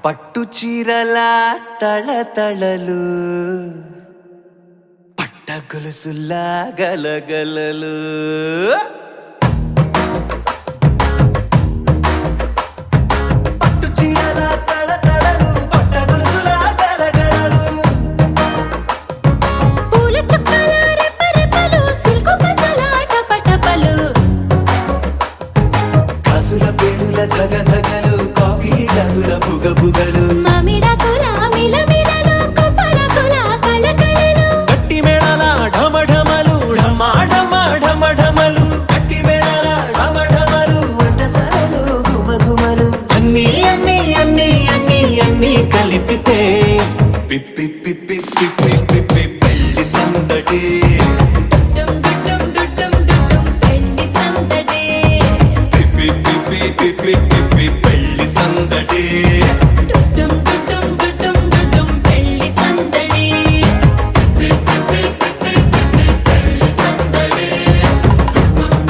పట్టు చీరల తళతళలు పట్ట గొలుసులా గలగలలు పట్టు చీరల తళతళలు పట్ట గొలుసులా గలగలలు పూల చుక్కల రెపరెపలు సిల్కు పంచల టపటపలు గాజుల పేరుల ధగధగలు కాఫీ గ్లాసుల బుగబుగలు మామిడాకుల మిలమిలలు కొబ్బరకుల కళకళలు గట్టి మేళాల ఢమఢమలు ఢమాఢమలు గట్టి మేళాల ఢమఢమలు వంటసాలలు గుమగుమలు అన్నీ అన్నీ అన్నీ అన్నీ అన్నీ కలిపితే పిప్పి పిప్పి పిప్పి పిప్పి పెళ్లి సందడి డుమ్ డుమ్ డుమ్ డుమ్ పెళ్లి సందడి పిప్పి పిప్పి పిప్పి పిప్పి పెళ్లి సందడి డుమ్ డుమ్ డుమ్ పెళ్లి సందడి పిప్పి పిప్పి పిప్పి పెళ్లి సందడి డుమ్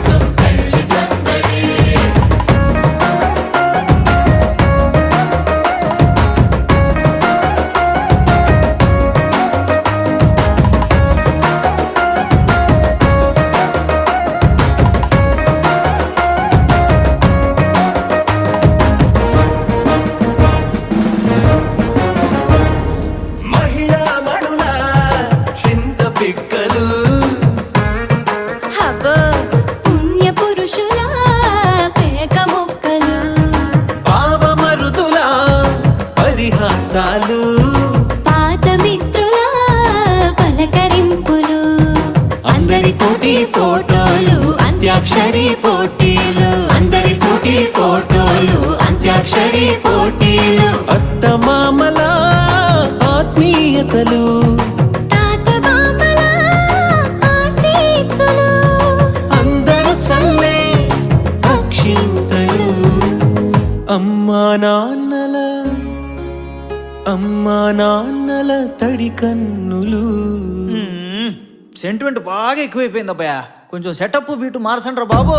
డుమ్ పెళ్లి సందడి మహిళా మణుల చింత పిక్కలు హబో పుణ్య పురుషుల పేక మొక్కలు పావమరుదుల పరిహాసాలు పాత మిత్రుల పలకరింపులు అందరితోటి ఫోటోలు అంత్యాక్షరి పోటీలు అందరితోటి ఫోటోలు అంత్యాక్షరి పోటీలు అత్తమామల ఆత్మీయతలు తాత బామల ఆశీస్సులు అందరూ చల్లే అక్షింతలు అమ్మా నాన్నల తడి కన్నులు. సెంటిమెంట్ బాగా ఎక్కువైపోయింది అబ్బాయా. కొంచెం సెటప్ బీటు మార్చండ్రా బాబు.